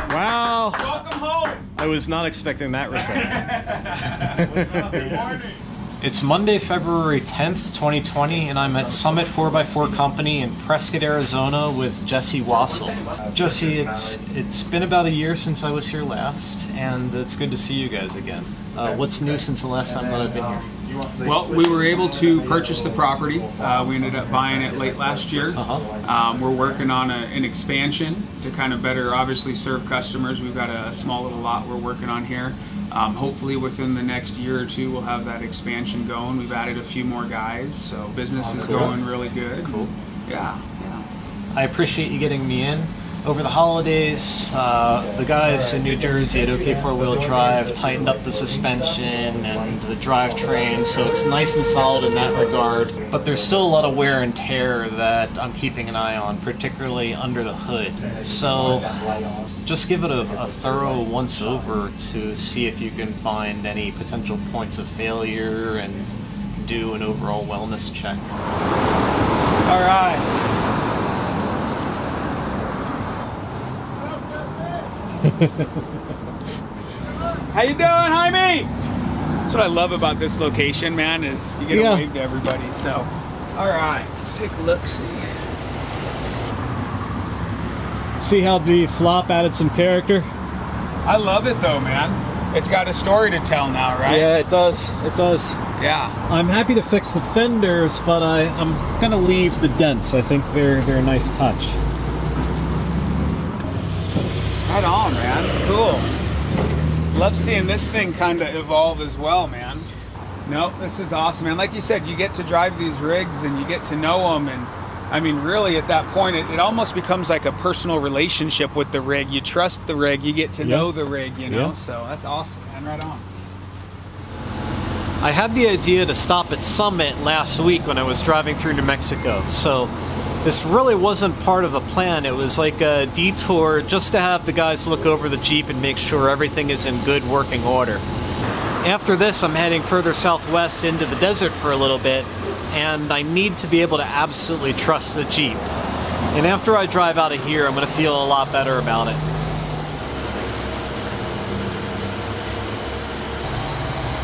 Wow. Welcome home. I was not expecting that reception. What's up? Good morning. It's Monday, February 10th, 2020, and I'm at Summit 4x4 Company in Prescott, Arizona with Jesse Wassel. Jesse, it's been about a year since I was here last, and it's good to see you guys again. What's new since the last time that I've been here? Well, we were able to purchase the property. We ended up buying it late last year. We're working on an expansion to kind of better, obviously, serve customers. We've got a small little lot we're working on here. Hopefully within the next year or two, we'll have that expansion going. We've added a few more guys, so business is going really good. Cool. Yeah. I appreciate you getting me in. Over the holidays, the guys in New Jersey at OK 4-Wheel Drive tightened up the suspension and the drivetrain, so it's nice and solid in that regard. But there's still a lot of wear and tear that I'm keeping an eye on, particularly under the hood. So just give it a thorough once over to see if you can find any potential points of failure and do an overall wellness check. All right. How you doing, Jaime? That's what I love about this location, man, is you get to wave to everybody. So, all right, let's take a look. See how the flop added some character? I love it though, man. It's got a story to tell now, right? Yeah, it does. It does. Yeah. I'm happy to fix the fenders, but I'm gonna leave the dents. I think they're a nice touch. Right on, man. Cool. Love seeing this thing kind of evolve as well, man. Nope, this is awesome, man. Like you said, you get to drive these rigs and you get to know them, and I mean, really, at that point, it almost becomes like a personal relationship with the rig. You trust the rig, you get to know the rig, you know? So that's awesome, man. Right on. I had the idea to stop at Summit last week when I was driving through New Mexico, so this really wasn't part of a plan. It was like a detour just to have the guys look over the Jeep and make sure everything is in good working order. After this, I'm heading further southwest into the desert for a little bit, and I need to be able to absolutely trust the Jeep. And after I drive out of here, I'm going to feel a lot better about it.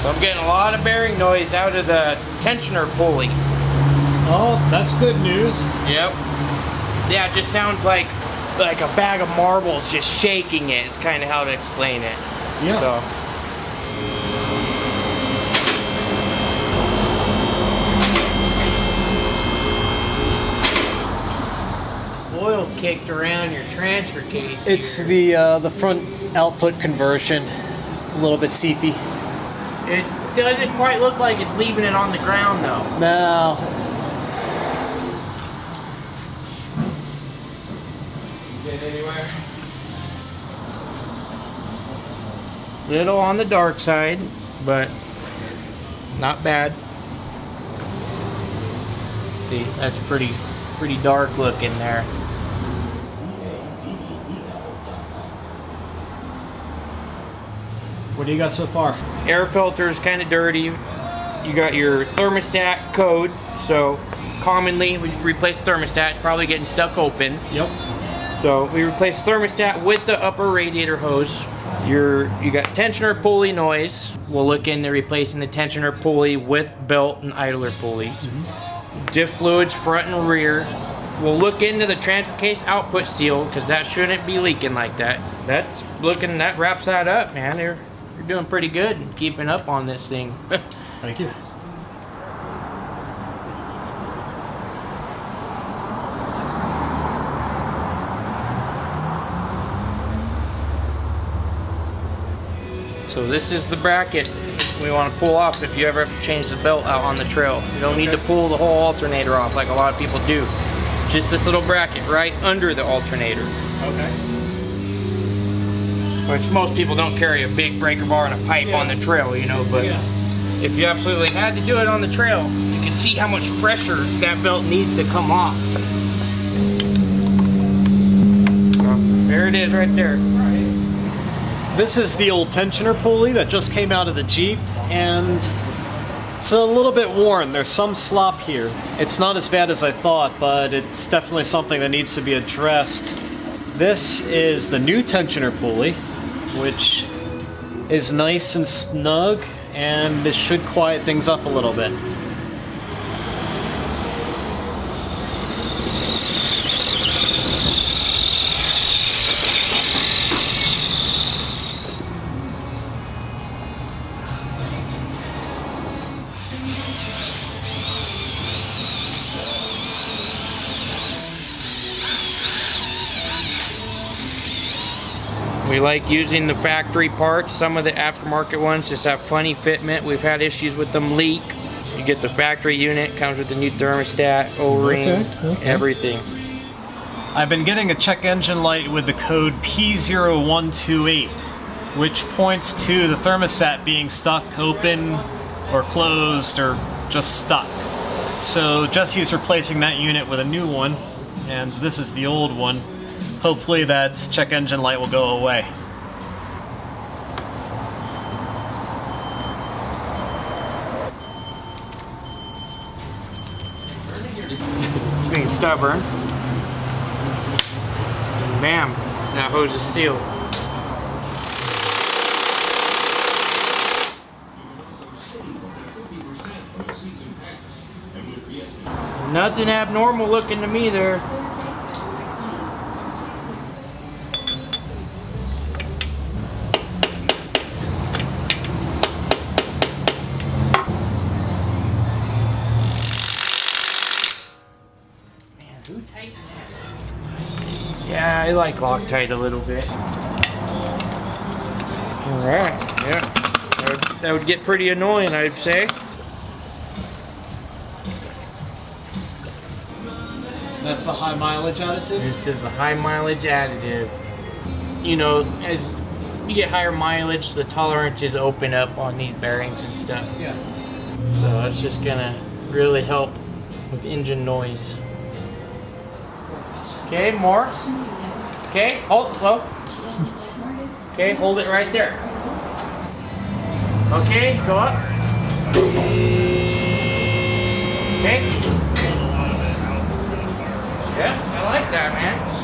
So I'm getting a lot of bearing noise out of the tensioner pulley. Oh, that's good news. Yep. Yeah, it just sounds like a bag of marbles just shaking it. It's kind of how to explain it. Yeah. So. Oil kicked around your transfer case. It's the front output conversion, a little bit seepy. It doesn't quite look like it's leaving it on the ground though. No. Anywhere. Little on the dark side, but not bad. See, that's pretty dark looking there. What do you got so far? Air filter is kind of dirty. You got your thermostat code, so commonly we replace thermostat. It's probably getting stuck open. Yep. So we replace thermostat with the upper radiator hose. You got tensioner pulley noise. We'll look into replacing the tensioner pulley with belt and idler pulleys. Diff fluids front and rear. We'll look into the transfer case output seal because that shouldn't be leaking like that. That wraps that up, man. You're doing pretty good keeping up on this thing. Thank you. So this is the bracket we want to pull off if you ever have to change the belt out on the trail. You don't need to pull the whole alternator off like a lot of people do. Just this little bracket right under the alternator. Okay. Which most people don't carry a big breaker bar and a pipe on the trail, you know, but if you absolutely had to do it on the trail, you can see how much pressure that belt needs to come off. So, there it is right there. This is the old tensioner pulley that just came out of the Jeep, and it's a little bit worn. There's some slop here. It's not as bad as I thought, but it's definitely something that needs to be addressed. This is the new tensioner pulley, which is nice and snug, and this should quiet things up a little bit. We like using the factory parts. Some of the aftermarket ones just have funny fitment. We've had issues with them leak. You get the factory unit, comes with the new thermostat, O-ring, everything. I've been getting a check engine light with the code P0128, which points to the thermostat being stuck open or closed or just stuck. So Jesse's replacing that unit with a new one, and this is the old one. Hopefully that check engine light will go away. It's being stubborn. And bam, that hose is sealed. Nothing abnormal looking to me there. Who tightened that? Yeah, I like Loctite a little bit. Alright, yeah. That would get pretty annoying, I'd say. That's the high mileage additive? This is the high mileage additive. You know, as you get higher mileage, the tolerances open up on these bearings and stuff. Yeah. So it's just gonna really help with engine noise. Okay, more. Okay, hold slow. Okay, hold it right there. Okay, go up. Okay. Yeah, I like that, man.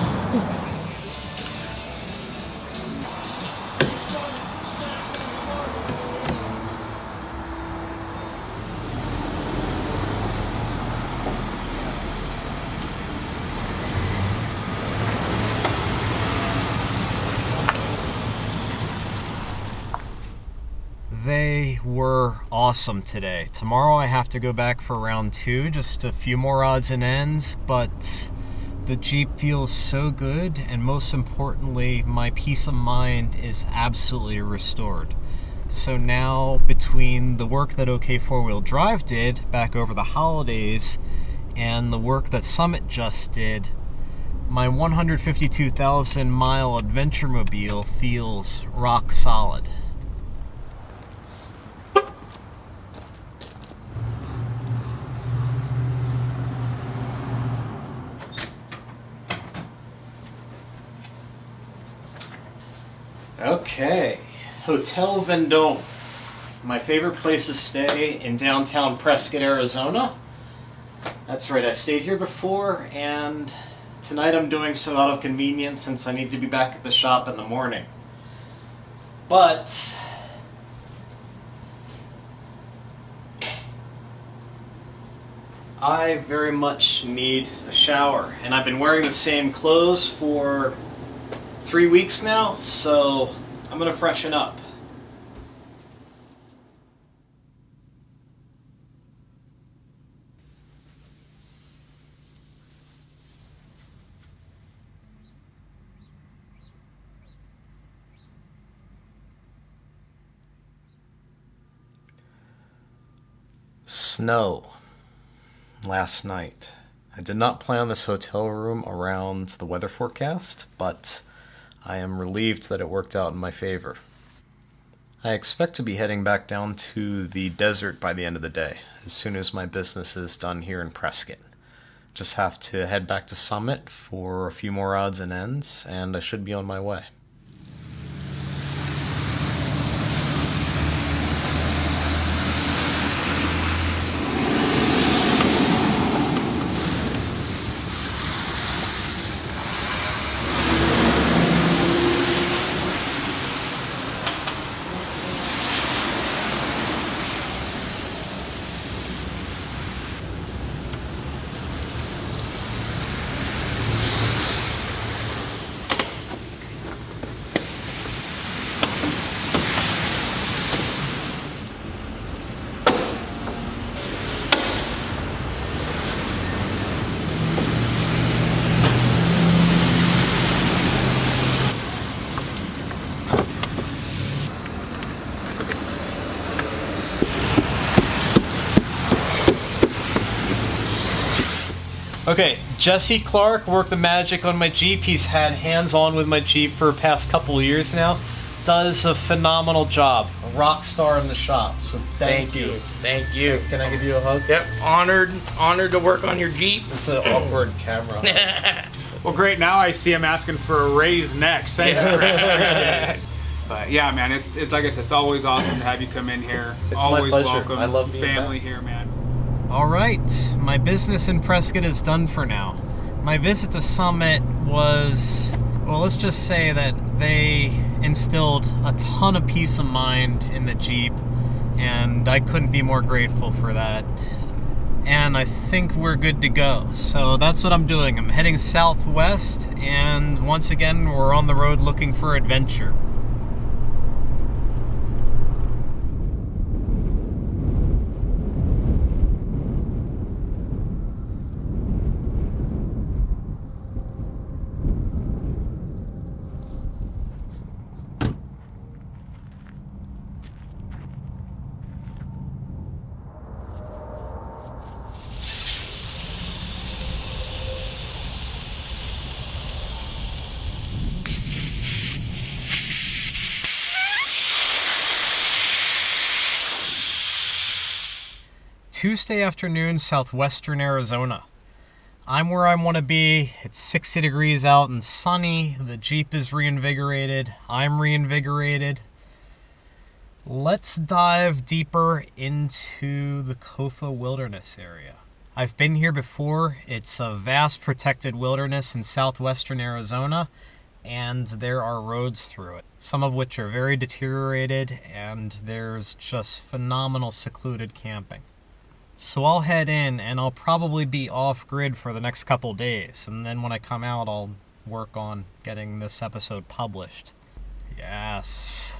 They were awesome today. Tomorrow I have to go back for round 2, just a few more odds and ends, but the Jeep feels so good, and most importantly, my peace of mind is absolutely restored. So now, between the work that OK 4-Wheel Drive did back over the holidays and the work that Summit just did, my 152,000 mile adventure mobile feels rock solid. Okay, Hotel Vendome, my favorite place to stay in downtown Prescott, Arizona. That's right, I've stayed here before, and tonight I'm doing so out of convenience since I need to be back at the shop in the morning. But I very much need a shower, and I've been wearing the same clothes for 3 weeks now, so I'm gonna freshen up. Snow last night. I did not plan this hotel room around the weather forecast, but I am relieved that it worked out in my favor. I expect to be heading back down to the desert by the end of the day, as soon as my business is done here in Prescott. Just have to head back to Summit for a few more odds and ends, and I should be on my way. Okay, Jesse Clark worked the magic on my Jeep. He's had hands-on with my Jeep for the past couple of years now. Does a phenomenal job. A rock star in the shop. So thank you. Thank you. Can I give you a hug? Yep, honored to work on your Jeep. This is an awkward camera. Well, great. Now I see him asking for a raise next. Thanks, Chris. Appreciate it. But yeah, man, it's like I said, it's always awesome to have you come in here. It's always my pleasure. welcome. I love being family back. here, man. All right, my business in Prescott is done for now. My visit to Summit was, well, let's just say that they instilled a ton of peace of mind in the Jeep, and I couldn't be more grateful for that. And I think we're good to go. So that's what I'm doing. I'm heading southwest, and once again, we're on the road looking for adventure. Tuesday afternoon, southwestern Arizona. I'm where I want to be. It's 60 degrees out and sunny. The Jeep is reinvigorated. I'm reinvigorated. Let's dive deeper into the Kofa Wilderness area. I've been here before. It's a vast protected wilderness in southwestern Arizona, and there are roads through it, some of which are very deteriorated, and there's just phenomenal secluded camping. So I'll head in, and I'll probably be off-grid for the next couple days, and then when I come out, I'll work on getting this episode published. Yes.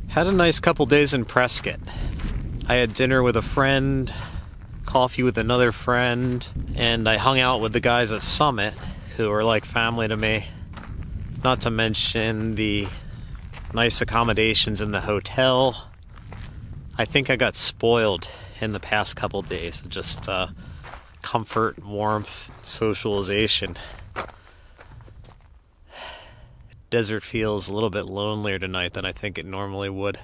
Had a nice couple days in Prescott. I had dinner with a friend, coffee with another friend, and I hung out with the guys at Summit, who are like family to me. Not to mention the nice accommodations in the hotel. I think I got spoiled in the past couple days. Just comfort, warmth, socialization. Desert feels a little bit lonelier tonight than I think it normally would.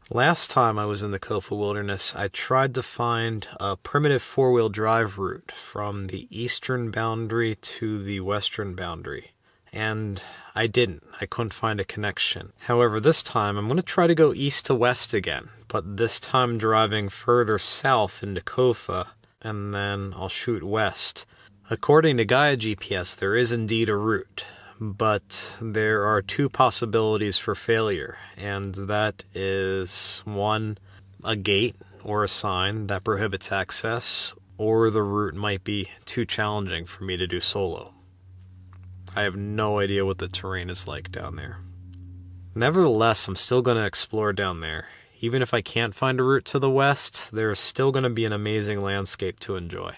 Last time I was in the Kofa Wilderness, I tried to find a primitive four-wheel drive route from the eastern boundary to the western boundary, and I didn't. I couldn't find a connection. However, this time I'm going to try to go east to west again, but this time driving further south into Cofa, and then I'll shoot west. According to Gaia GPS, there is indeed a route, but there are two possibilities for failure, and that is 1, a gate or a sign that prohibits access, or the route might be too challenging for me to do solo. I have no idea what the terrain is like down there. Nevertheless, I'm still going to explore down there. Even if I can't find a route to the west, there's still going to be an amazing landscape to enjoy.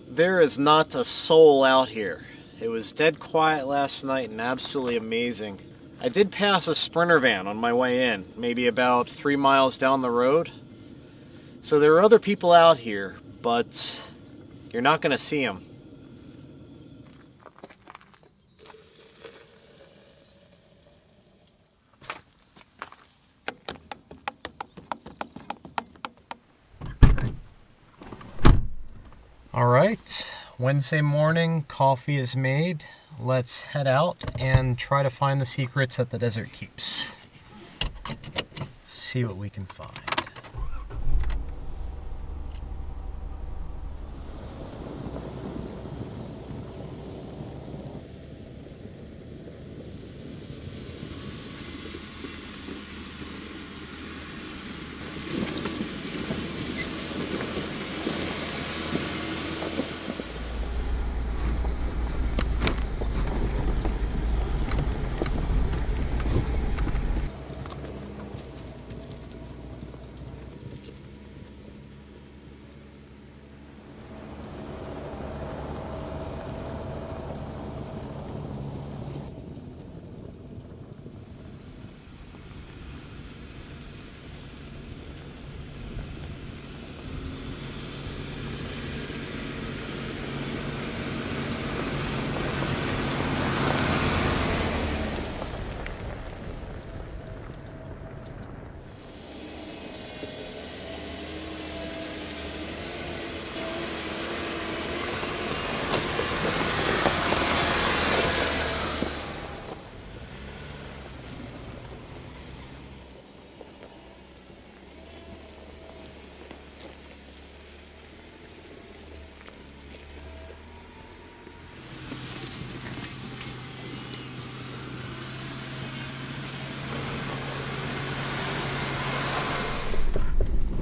There is not a soul out here. It was dead quiet last night and absolutely amazing. I did pass a Sprinter van on my way in, maybe about 3 miles down the road. So there are other people out here, but you're not going to see them. All right, Wednesday morning, coffee is made. Let's head out and try to find the secrets that the desert keeps. See what we can find.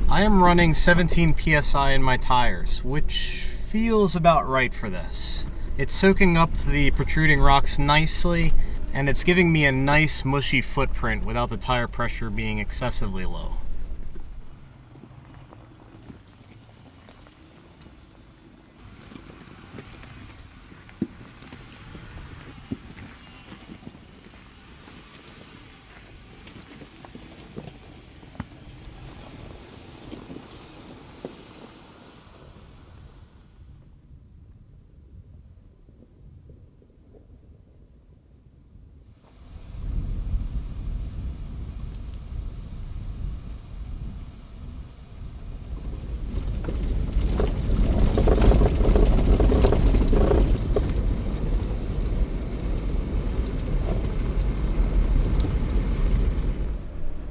I am running 17 psi in my tires, which feels about right for this. It's soaking up the protruding rocks nicely, and it's giving me a nice mushy footprint without the tire pressure being excessively low.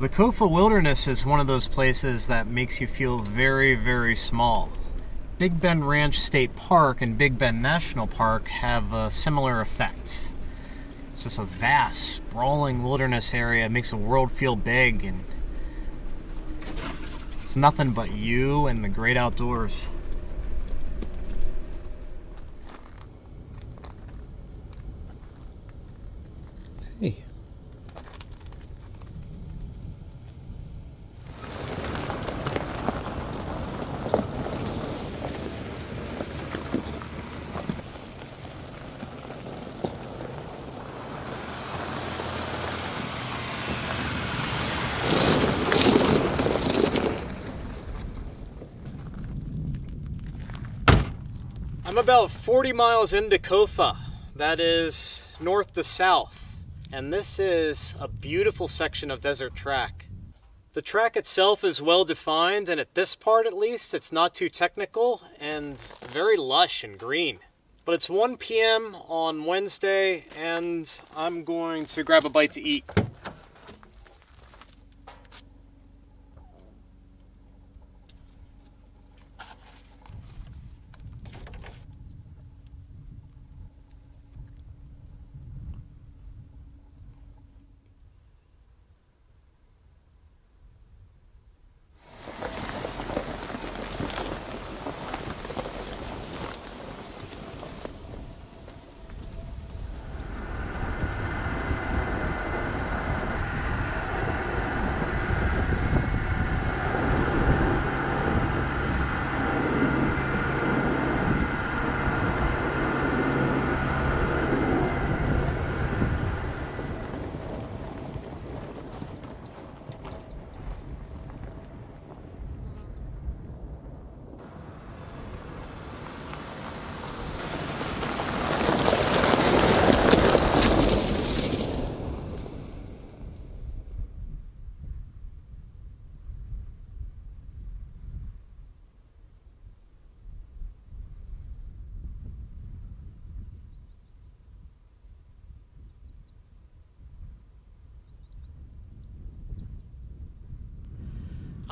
The Kofa Wilderness is one of those places that makes you feel very, very small. Big Bend Ranch State Park and Big Bend National Park have a similar effect. It's just a vast, sprawling wilderness area. It makes the world feel big, and it's nothing but you and the great outdoors. Hey. I'm about 40 miles into Cofa, that is north to south, and this is a beautiful section of desert track. The track itself is well defined, and at this part at least, it's not too technical and very lush and green. But it's 1 p.m. on Wednesday, and I'm going to grab a bite to eat.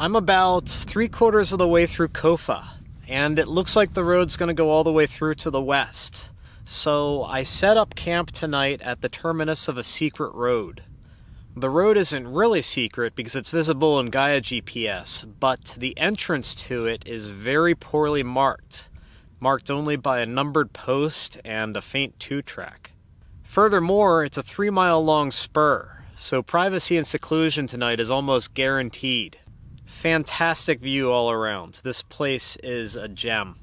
I'm about 3/4 of the way through Cofa, and it looks like the road's going to go all the way through to the west. So I set up camp tonight at the terminus of a secret road. The road isn't really secret because it's visible in Gaia GPS, but the entrance to it is very poorly marked only by a numbered post and a faint 2-track. Furthermore, it's a 3-mile long spur, so privacy and seclusion tonight is almost guaranteed. Fantastic view all around. This place is a gem.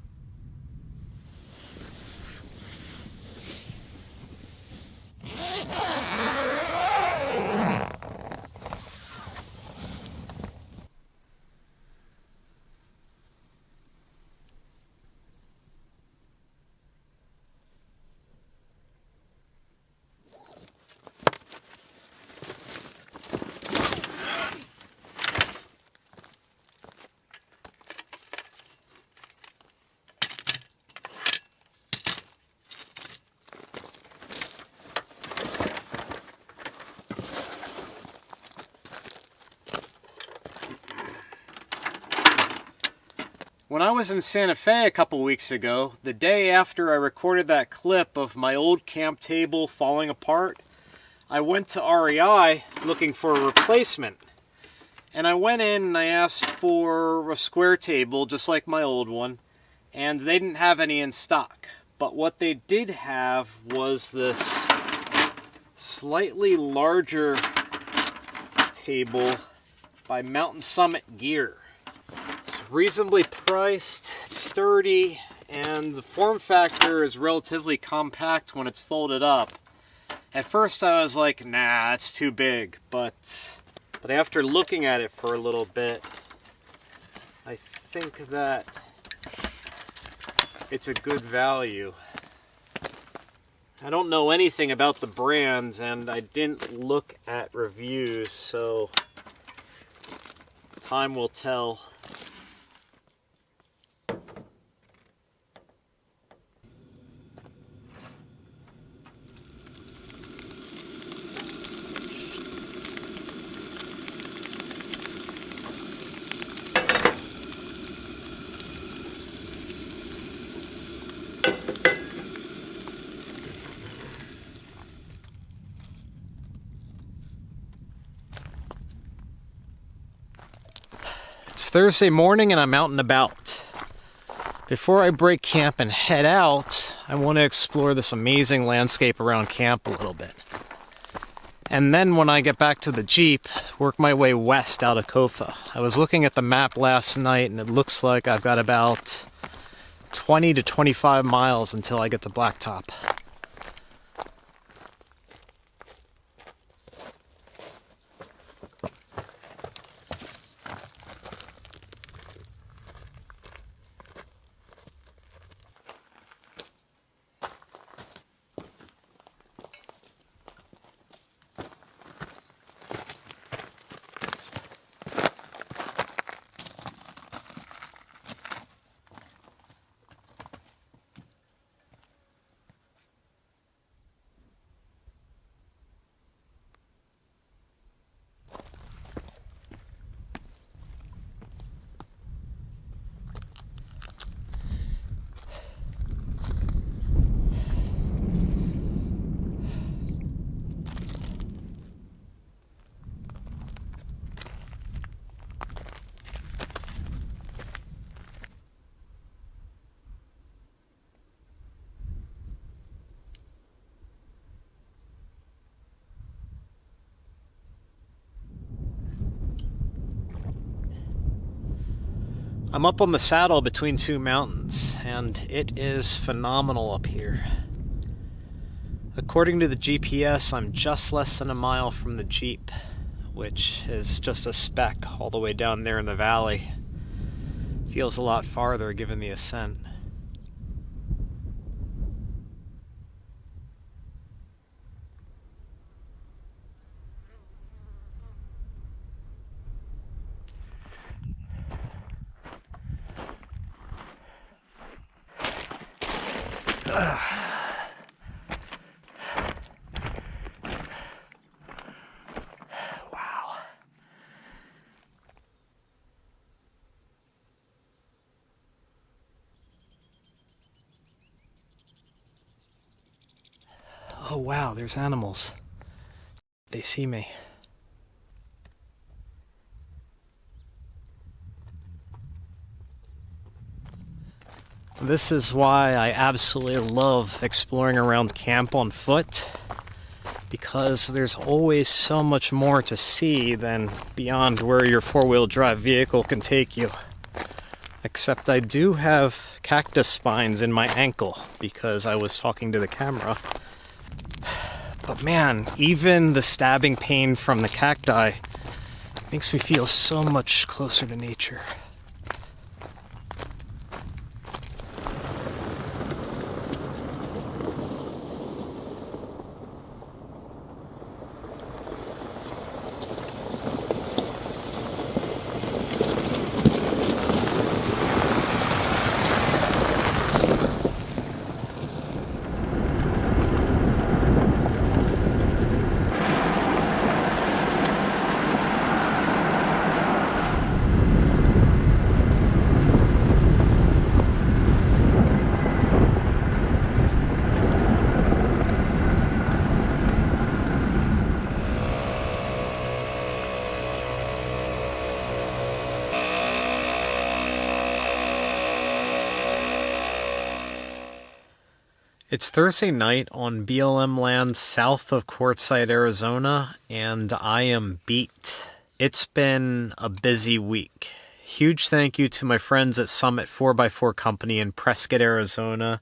When I was in Santa Fe a couple weeks ago, the day after I recorded that clip of my old camp table falling apart, I went to REI looking for a replacement. And I went in and I asked for a square table, just like my old one, and they didn't have any in stock. But what they did have was this slightly larger table by Mountain Summit Gear. Reasonably priced, sturdy, and the form factor is relatively compact when it's folded up. At first I was like, nah, it's too big, but after looking at it for a little bit, I think that it's a good value. I don't know anything about the brand, and I didn't look at reviews, so time will tell. It's Thursday morning and I'm out and about. Before I break camp and head out, I want to explore this amazing landscape around camp a little bit. And then when I get back to the Jeep, work my way west out of Cofa. I was looking at the map last night and it looks like I've got about 20 to 25 miles until I get to Blacktop. I'm up on the saddle between two mountains, and it is phenomenal up here. According to the GPS, I'm just less than a mile from the Jeep, which is just a speck all the way down there in the valley. Feels a lot farther given the ascent. Oh wow, there's animals. They see me. This is why I absolutely love exploring around camp on foot, because there's always so much more to see than beyond where your four-wheel drive vehicle can take you. Except I do have cactus spines in my ankle because I was talking to the camera. But man, even the stabbing pain from the cacti makes me feel so much closer to nature. It's Thursday night on BLM land south of Quartzsite, Arizona, and I am beat. It's been a busy week. Huge thank you to my friends at Summit 4x4 Company in Prescott, Arizona.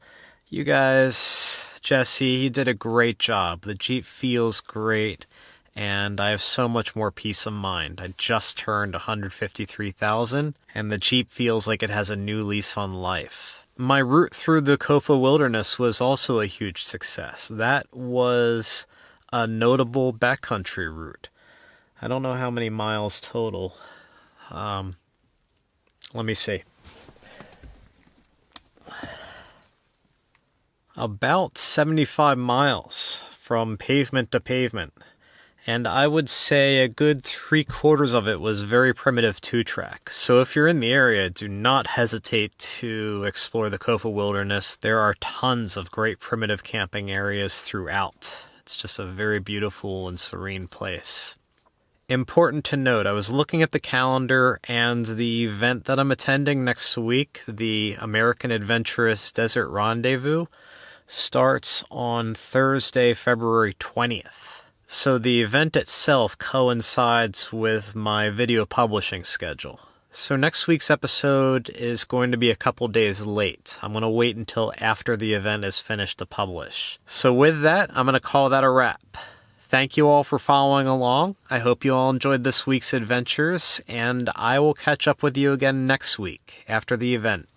You guys, Jesse, you did a great job. The Jeep feels great, and I have so much more peace of mind. I just turned 153,000, and the Jeep feels like it has a new lease on life. My route through the Kofa Wilderness was also a huge success. That was a notable backcountry route. I don't know how many miles total. Let me see. About 75 miles from pavement to pavement. And I would say a good 3/4 of it was very primitive two-track. So if you're in the area, do not hesitate to explore the Kofa Wilderness. There are tons of great primitive camping areas throughout. It's just a very beautiful and serene place. Important to note, I was looking at the calendar, and the event that I'm attending next week, the American Adventurous Desert Rendezvous, starts on Thursday, February 20th. So the event itself coincides with my video publishing schedule. So next week's episode is going to be a couple days late. I'm going to wait until after the event is finished to publish. So with that, I'm going to call that a wrap. Thank you all for following along. I hope you all enjoyed this week's adventures, and I will catch up with you again next week after the event.